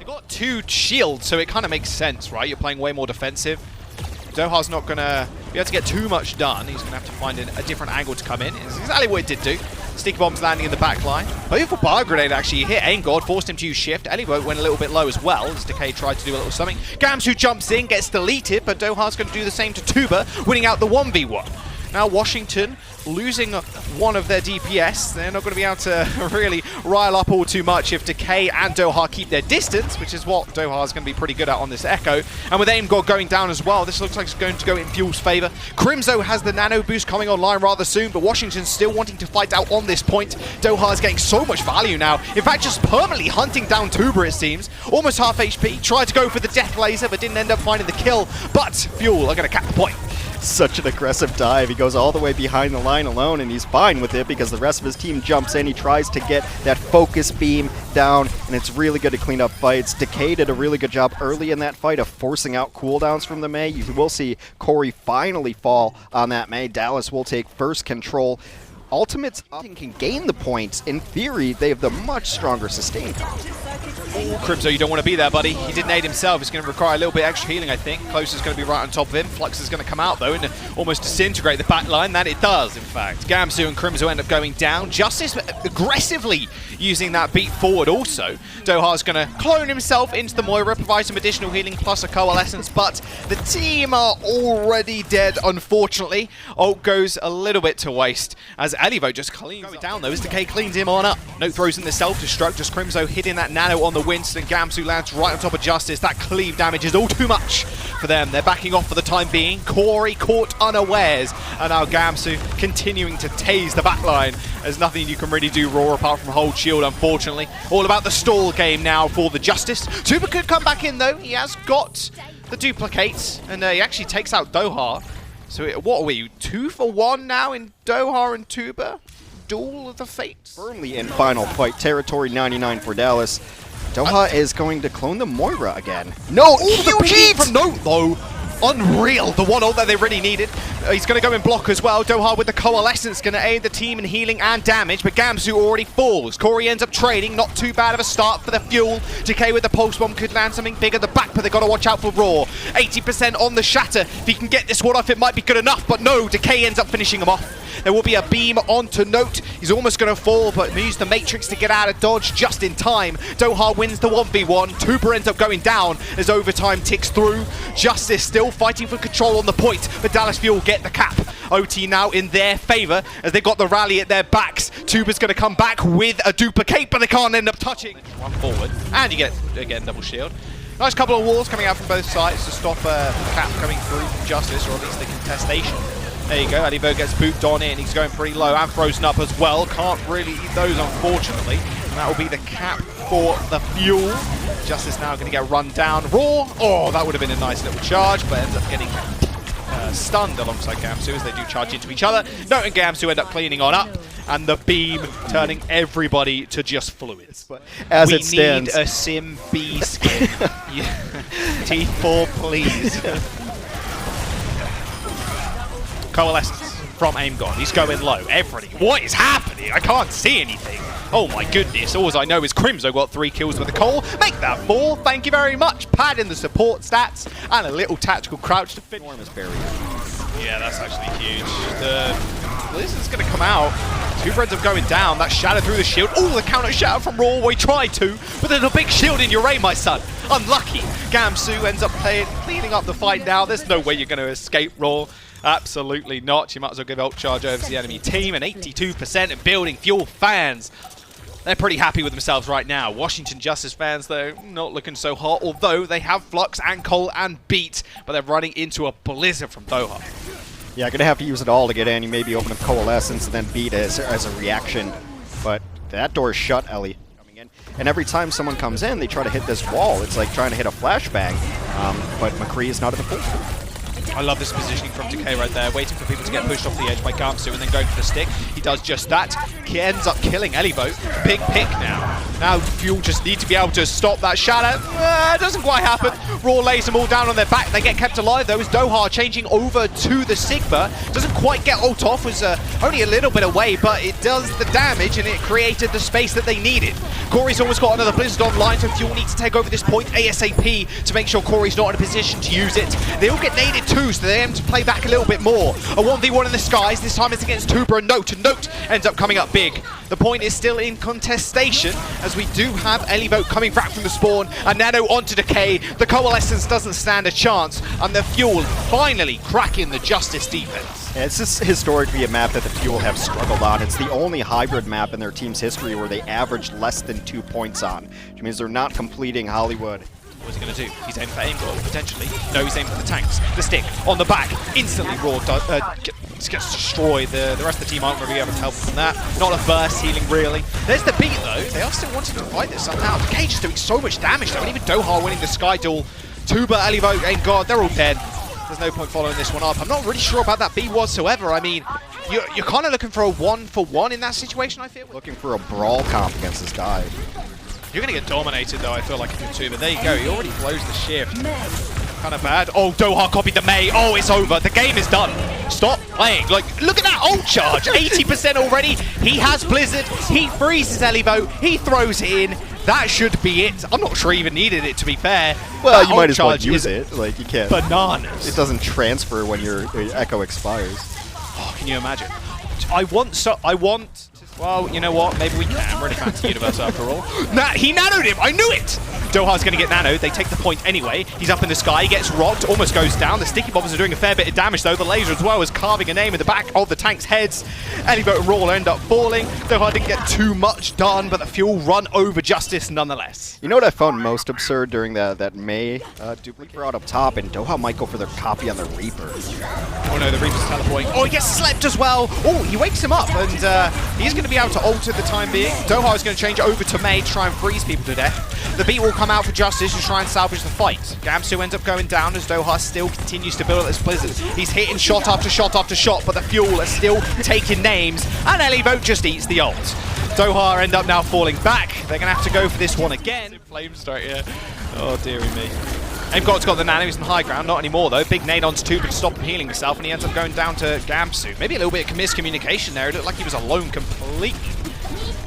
got 2 shields, so it kind of makes sense, right? You're playing way more defensive. Doha's not going to be able to get too much done. He's going to have to find a different angle to come in. It's exactly what it did do. Sticky bombs landing in the back line. Beautiful bar grenade actually hit Aim God, forced him to use shift. Elivo went a little bit low as well as Decay tried to do a little something. Gamsu jumps in, gets deleted, but Doha's going to do the same to Tuba, winning out the 1v1. Now Washington losing one of their DPS. They're not going to be able to really rile up all too much if Decay and Doha keep their distance, which is what Doha is going to be pretty good at on this Echo. And with Aim God going down as well, this looks like it's going to go in Fuel's favor. Crimzo has the nano boost coming online rather soon, but Washington's still wanting to fight out on this point. Doha is getting so much value now. In fact, just permanently hunting down Tuba, it seems. Almost half HP. Tried to go for the death laser, but didn't end up finding the kill. But Fuel are going to cap the point. Such an aggressive dive. He goes all the way behind the line alone, and he's fine with it because the rest of his team jumps in. He tries to get that focus beam down, and it's really good to clean up fights. Decay did a really good job early in that fight of forcing out cooldowns from the Mei. You will see Corey finally fall on that Mei. Dallas will take first control. Ultimates can gain the points. In theory, they have the much stronger sustain power. Crimzo, you don't want to be there, buddy. He did nade himself. It's going to require a little bit extra healing, I think. Close is going to be right on top of him. Flux is going to come out, though, and almost disintegrate the back line. That it does, in fact. Gamsu and Crimzo end up going down. Justice aggressively using that beat forward also. Doha's going to clone himself into the Moira, provide some additional healing plus a coalescence, but the team are already dead, unfortunately. Ult goes a little bit to waste as Elivo just cleans it down, though, as Decay cleans him on up. No throws in the self-destruct, just Crimzo hitting that nano on the Winston. Gamsu lands right on top of Justice. That cleave damage is all too much for them. They're backing off for the time being. Corey caught unawares, and now Gamsu continuing to tase the backline. There's nothing you can really do raw apart from hold shield, unfortunately. All about the stall game now for the Justice. Tuba could come back in, though. He has got the duplicates, and he actually takes out Doha. So what are we, 2 for 1 now in Doha and Tuba? Duel of the Fates. Firmly in final fight, territory 99 for Dallas. Doha is going to clone the Moira again. No, the heat from Note, though. Unreal, the one ult that they really needed. He's going to go in block as well. Doha with the coalescence going to aid the team in healing and damage, but Gamsu already falls. Corey ends up trading, not too bad of a start for the Fuel. Decay with the pulse bomb could land something big at the back, but they've got to watch out for Raw. 80% on the Shatter. If he can get this one off, it might be good enough, but no, Decay ends up finishing him off. There will be a beam onto Note. He's almost going to fall, but he used the Matrix to get out of dodge just in time. Doha wins the 1v1. Tuba ends up going down as overtime ticks through. Justice still fighting for control on the point, but Dallas Fuel get the cap. OT now in their favor as they got the rally at their backs. Tuba's going to come back with a duplicate, but they can't end up touching. Run forward, and you get, again, double shield. Nice couple of walls coming out from both sides to stop the cap coming through from Justice, or at least the contestation. There you go, Elivo gets booped on in. He's going pretty low and frozen up as well. Can't really eat those, unfortunately. And that will be the cap for the Fuel. Justice now going to get run down. Raw, oh, that would have been a nice little charge, but ends up getting stunned alongside Gamsu as they do charge into each other. Note and Gamsu end up cleaning on up, and the beam turning everybody to just fluids. But as it stands, we need a Sim B skin. T4, please. Coalescence from Aim God. He's going low. Everything. What is happening? I can't see anything. Oh my goodness. All I know is Crimzo got 3 kills with a coal. Make that 4. Thank you very much. Pad in the support stats and a little tactical crouch to finish. Yeah, that's actually huge. The Blizzard's going to come out. 2 friends of going down. That shadow through the shield. Oh, the counter shadow from Raw. We tried to, but there's a big shield in your aim, my son. Unlucky. Gamsu ends up cleaning up the fight now. There's no way you're going to escape Raw. Absolutely not. You might as well give ult charge over to the enemy team. And 82% in building. Fuel fans, they're pretty happy with themselves right now. Washington Justice fans, though, not looking so hot. Although they have Flux and Cole and Beat, but they're running into a blizzard from Doha. Yeah, gonna have to use it all to get Annie. Maybe open up Coalescence and then Beat as a reaction. But that door is shut, Ellie. And every time someone comes in, they try to hit this wall. It's like trying to hit a flashbang. But McCree is not at the full. I love this positioning from Decay right there, waiting for people to get pushed off the edge by Guangzhou and then going for the stick. He does just that. He ends up killing Elivo. Big pick now. Now Fuel just need to be able to stop that shadow. It doesn't quite happen. Raw lays them all down on their back. They get kept alive though as Doha changing over to the Sigma. Doesn't quite get ult off, was only a little bit away, but it does the damage and it created the space that they needed. Corey's almost got another Blizzard online, so Fuel needs to take over this point ASAP to make sure Corey's not in a position to use it. They all get naded too, so they aim to play back a little bit more. A 1v1 in the skies, this time it's against Tuber and Note, and Note ends up coming up big. The point is still in contestation, as we do have Elivo coming back from the spawn, and Nano onto Decay. The Coalescence doesn't stand a chance, and the Fuel finally cracking the Justice defense. Yeah, it's just historically a map that the Fuel have struggled on. It's the only hybrid map in their team's history where they average less than 2 points on, which means they're not completing Hollywood. What's he going to do? He's aiming for aim goal, potentially. No, he's aiming for the tanks. The stick on the back. Instantly Raw gets destroyed. The rest of the team aren't going to be able to help from that. Not a burst healing, really. There's the beat, though. They are still wanting to fight this somehow. Decay just doing so much damage, though. And even Doha winning the Sky Duel. Tuber, Elivo, and God, they're all dead. There's no point following this one up. I'm not really sure about that B whatsoever. I mean, you're kind of looking for a 1-for-1 in that situation, I feel. Looking for a brawl comp against this dive. You're going to get dominated, though, I feel like, if you're two. But there you go. He already blows the shift. Kind of bad. Oh, Doha copied the May. Oh, it's over. The game is done. Stop playing. Like, look at that ult charge. 80% already. He has Blizzard. He freezes Elivo. He throws it in. That should be it. I'm not sure he even needed it, to be fair. Well, you might as well use it. Like, you can't. Bananas. It doesn't transfer when your echo expires. Oh, can you imagine? Well, you know what? Maybe we can. We're in a fantasy universe after all. He nanoed him. I knew it. Doha's going to get nanoed. They take the point anyway. He's up in the sky. He gets rocked. Almost goes down. The sticky bombs are doing a fair bit of damage, though. The laser as well is carving a name in the back of the tank's heads. Elivo and Raw end up falling. Doha didn't get too much done, but the Fuel run over Justice nonetheless. You know what I found most absurd during that May duplicate brought up top, and Doha might go for their copy on the Reaper. Oh no, the Reaper's teleporting. Oh, he gets slept as well. Oh, he wakes him up, and he's going to be able to ult at the time being. Doha is going to change over to May to try and freeze people to death. The beat will come out for Justice to try and salvage the fight. Guangzhou ends up going down as Doha still continues to build up this Blizzard. He's hitting shot after shot after shot, but the Fuel are still taking names, and Elivo just eats the ult. Doha end up now falling back. They're going to have to go for this one again. Flames start here. Oh, dearie me. Aimgod's got the nano, he's in the high ground, not anymore though. Big nade onto Tuber to stop him healing himself, and he ends up going down to Guangzhou. Maybe a little bit of miscommunication there. It looked like he was alone completely.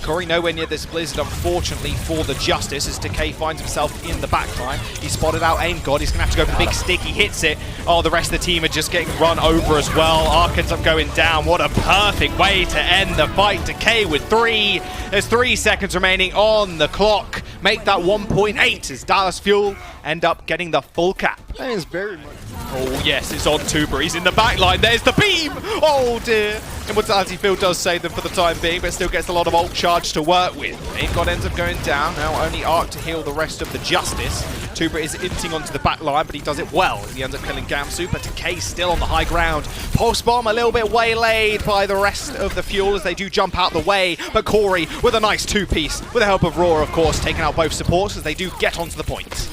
Corey nowhere near this Blizzard, unfortunately, for the Justice, as Decay finds himself in the backline. He spotted out Aimgod. He's going to have to go for the big stick. He hits it. Oh, the rest of the team are just getting run over as well. Ark ends up going down. What a perfect way to end the fight. Decay with 3. There's 3 seconds remaining on the clock. Make that 1.8 as Dallas Fuel end up getting the full cap. That is very much. Oh, yes, it's on Tuber. He's in the back line. There's the beam. Oh, dear. Immortality Field does save them for the time being, but still gets a lot of ult charge to work with. Aimgod ends up going down. Now only Ark to heal the rest of the Justice. Tuber is inting onto the back line, but he does it well. He ends up killing Guangzhou, but Decay still on the high ground. Pulse Bomb a little bit waylaid by the rest of the Fuel as they do jump out the way, but Corey with a nice 2-piece, with the help of Raw, of course, taking out both supports as they do get onto the point.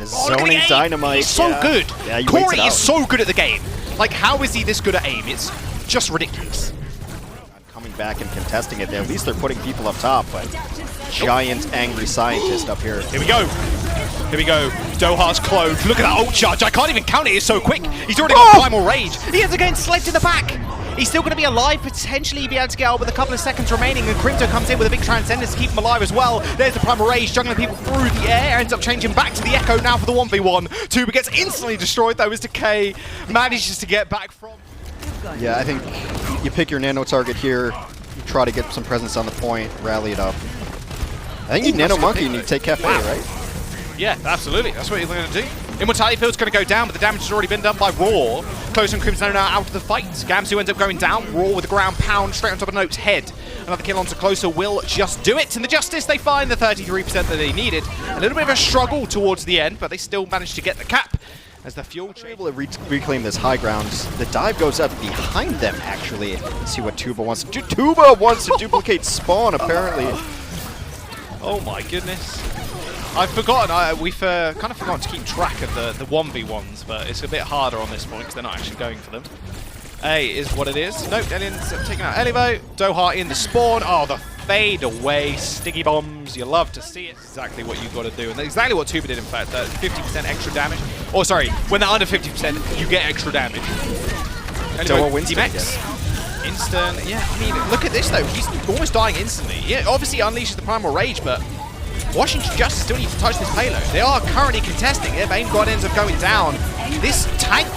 Zoning dynamite. He's so good. Yeah, Corey is so good at the game. Like, how is he this good at aim? It's just ridiculous. Coming back and contesting it. At least they're putting people up top, but giant angry scientist up here. Here we go. Here we go. Doha's clone. Look at that ult charge. I can't even count it. It's so quick. He's already got Primal Rage. He ends up getting sledged in the back. He's still going to be alive, potentially be able to get out with a couple of seconds remaining, and Crypto comes in with a big Transcendence to keep him alive as well. There's the Primal Rage, juggling people through the air, ends up changing back to the Echo now for the 1v1. Tuber gets instantly destroyed though as Decay manages to get back from... Yeah, I think you pick your nano target here, you try to get some presence on the point, rally it up. I think you nano monkey and you take Cafe, right? Yeah, absolutely. That's what you're going to do. Immortality Field's going to go down, but the damage has already been done by Raw. Close and Crimson now out of the fight. Guangzhou ends up going down. Raw with the ground pound straight on top of Note's head. Another kill onto Closer will just do it. And the Justice, they find the 33% that they needed. A little bit of a struggle towards the end, but they still managed to get the cap. As the Fuel are able to reclaim this high ground, the dive goes up behind them, actually. Let's see what Tuba wants to do. Tuba wants to duplicate spawn, apparently. Oh my goodness. I've forgotten, we've kind of forgotten to keep track of the 1v1s, but it's a bit harder on this point because they're not actually going for them. A is what it is. Nope, Alien's taking out Elivo. Doha in the spawn. Oh, the fade away. Sticky bombs. You love to see it. Exactly what you've got to do. And that's exactly what Tuba did, in fact. 50% extra damage. Or sorry, when they're under 50%, you get extra damage. Doha wins Instant. Yeah, I mean, look at this, though. He's almost dying instantly. Yeah, obviously unleashes the Primal Rage, but Washington Justice still needs to touch this payload. They are currently contesting. If Aim God ends up going down, this tank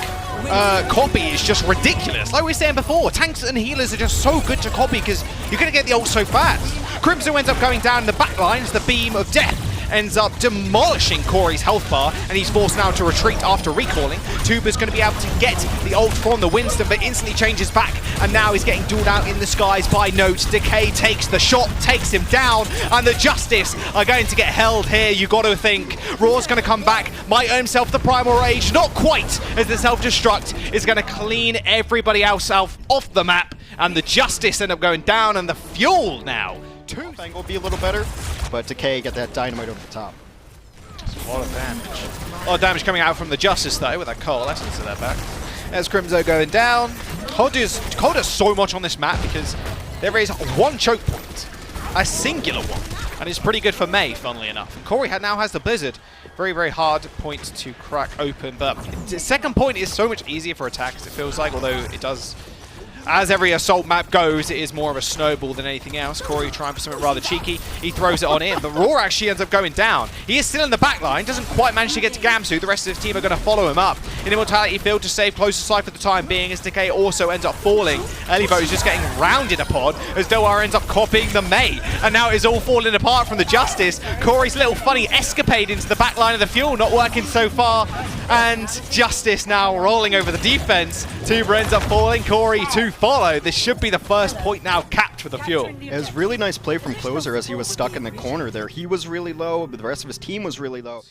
copy is just ridiculous. Like we were saying before, tanks and healers are just so good to copy because you're going to get the ult so fast. Crimson ends up going down in the back lines. The Beam of Death ends up demolishing Corey's health bar, and he's forced now to retreat after recalling. Tuba's going to be able to get the ult from the Winston, but instantly changes back, and now he's getting dueled out in the skies by Note. Decay takes the shot, takes him down, and the Justice are going to get held here. You got to think Raw's going to come back, might earn himself the Primal Rage, not quite, as the self-destruct is going to clean everybody else off the map, and the Justice end up going down, and the Fuel now. Angle will be a little better, but Decay get that dynamite over the top. Just a lot of damage. A lot of damage coming out from the Justice, though, with that Coalescence at their back. There's Crimzo going down. Cold does so much on this map because there is one choke point, a singular one, and it's pretty good for May, funnily enough. And Corey now has the Blizzard. Very, very hard point to crack open, but the second point is so much easier for attacks, it feels like, although it does... As every Assault map goes, it is more of a snowball than anything else. Corey trying for something rather cheeky. He throws it on in, but Raw actually ends up going down. He is still in the back line, doesn't quite manage to get to Gamsu. The rest of his team are going to follow him up. In Immortality field to save closest life for the time being, as Decay also ends up falling. Elivo is just getting rounded upon as Doha ends up copying the May. And now it is all falling apart from the Justice. Corey's little funny escapade into the back line of the Fuel, not working so far. And Justice now rolling over the defense. Tuba ends up falling, Corey to follow. This should be the first point now capped for the Fuel. It was really nice play from Closer as he was stuck in the corner there. He was really low, but the rest of his team was really low.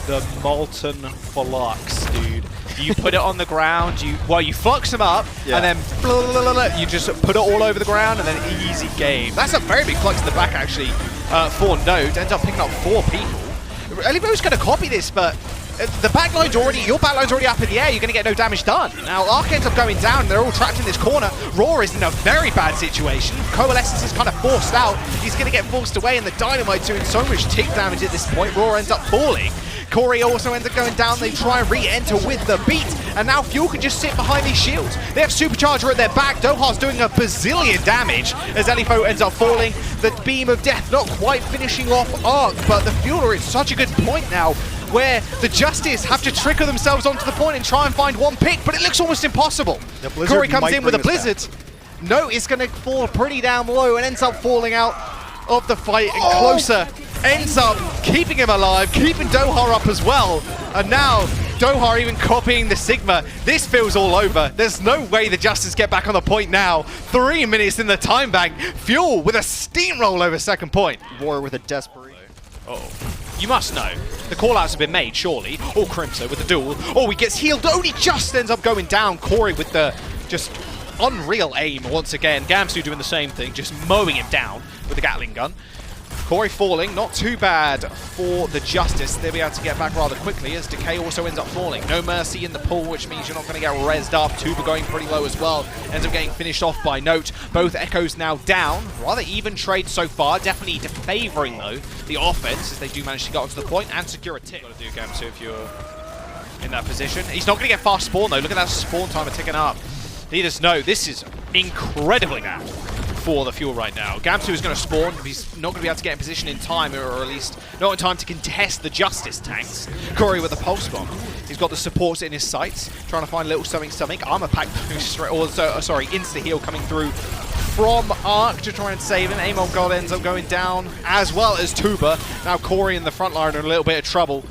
The Molten Flux, dude. You put it on the ground, you flux them up, and then you just put it all over the ground, and then easy game. That's a very big flux in the back, actually, for Note. Ends up picking up 4 people. Elivo's going to copy this, but the backline's already, your backline's already up in the air, you're going to get no damage done. Now, Arc ends up going down, they're all trapped in this corner. Raw is in a very bad situation. Coalescence is kind of forced out. He's going to get forced away, and the Dynamite's doing so much tick damage at this point. Raw ends up falling. Corey also ends up going down. They try and re-enter with the beat, and now Fuel can just sit behind these shields. They have Supercharger at their back. Doha's doing a bazillion damage as Elifo ends up falling. The Beam of Death not quite finishing off Arc, but the Fuel are at such a good point now where the Justice have to trickle themselves onto the point and try and find one pick, but it looks almost impossible. Corey comes in with a Blizzard. No, it's going to fall pretty down low and ends up falling out of the fight, and Closer ends up keeping him alive, keeping Doha up as well. And now Doha even copying the Sigma. This feels all over. There's no way the Justice get back on the point now. 3 minutes in the time bank. Fuel with a steamroll over second point. War with a desperate. You must know. The call-outs have been made, surely. Oh, Crimson with the duel. Oh, he gets healed. Only just ends up going down. Corey with the just unreal aim once again. Gamsu doing the same thing, just mowing him down with the Gatling gun. Corey falling, not too bad for the Justice. They'll be able to get back rather quickly as Decay also ends up falling. No mercy in the pool, which means you're not going to get rezzed up. Tuba going pretty low as well. Ends up getting finished off by Note. Both Echoes now down. Rather even trade so far. Definitely favouring, though, the offense as they do manage to get onto the point and secure a tick. Got to do, Gamsu, if you're in that position. He's not going to get fast spawn, though. Look at that spawn timer ticking up. Leaders know this is incredibly bad for the Fuel right now. Gamsu is going to spawn. He's not going to be able to get in position in time, or at least not in time to contest the Justice tanks. Corey with a pulse bomb. He's got the supports in his sights, trying to find a little something. Armor pack boost, insta heal coming through from Arc to try and save him. Amon God ends up going down, as well as Tuba. Now Corey in the front line are in a little bit of trouble.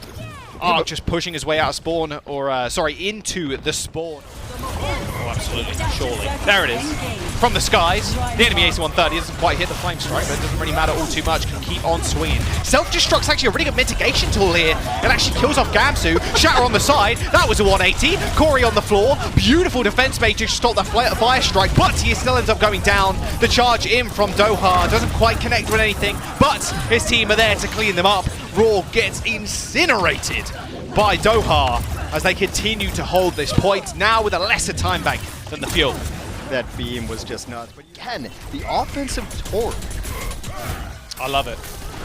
Arc just pushing his way out of spawn, or into the spawn. Oh, absolutely, surely. There it is. From the skies, the enemy AC-130 doesn't quite hit the flame strike, but it doesn't really matter all too much, can keep on swinging. Self-destruct's actually a really good mitigation tool here. It actually kills off Gamsu. Shatter on the side, that was a 180. Corey on the floor, beautiful defense matrix to stop the fire strike, but he still ends up going down. The charge in from Doha doesn't quite connect with anything, but his team are there to clean them up. Raw gets incinerated by Doha as they continue to hold this point, now with a lesser time bank than the Fuel. That beam was just nuts. But again, the offensive torque. I love it.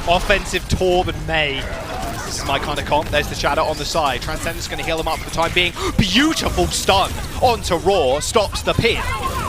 Offensive Torb and May. This is my kind of comp. There's the Shadow on the side. Transcendent's going to heal him up for the time being. Beautiful stun onto Raw. Stops the pin.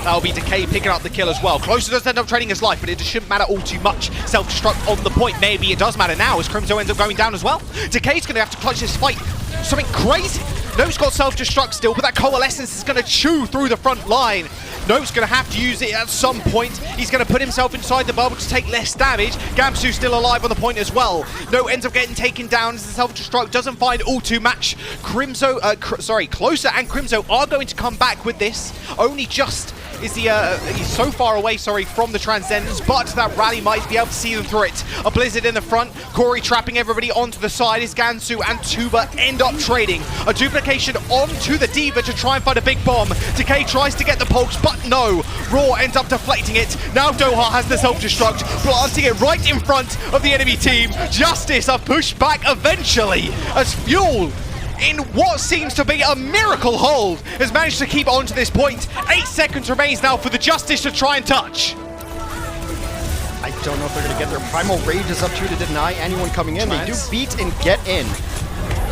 That'll be Decay picking up the kill as well. Closer does end up trading his life, but it shouldn't matter all too much. Self-destruct on the point. Maybe it does matter now as Crimzo ends up going down as well. Decay's going to have to clutch this fight. Something crazy. Note's got self-destruct still, but that Coalescence is going to chew through the front line. Note's going to have to use it at some point. He's going to put himself inside the bubble to take less damage. Gamsu's still alive on the point as well. Note ends up getting taken down as the self-destruct doesn't find all too much. Closer and Crimzo are going to come back with this. Only just is he's so far away, from the Transcendence, but that rally might be able to see them through it. A Blizzard in the front, Corey trapping everybody onto the side as Gansu and Tuba end up trading. A duplication onto the D.Va to try and find a big bomb. Decay tries to get the pulse, but no. Raw ends up deflecting it. Now Doha has the self-destruct, blasting it right in front of the enemy team. Justice are pushed back eventually as Fuel, in what seems to be a miracle hold, has managed to keep on to this point. 8 seconds remains now for the Justice to try and touch. I don't know if they're going to get their Primal Rage is up to deny anyone coming in. They do beat and get in.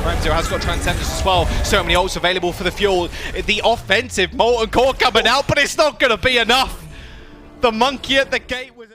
Crimzo has got Transcendence as well. So many ults available for the Fuel. The offensive Molten Core coming out, but it's not going to be enough. The monkey at the gate was...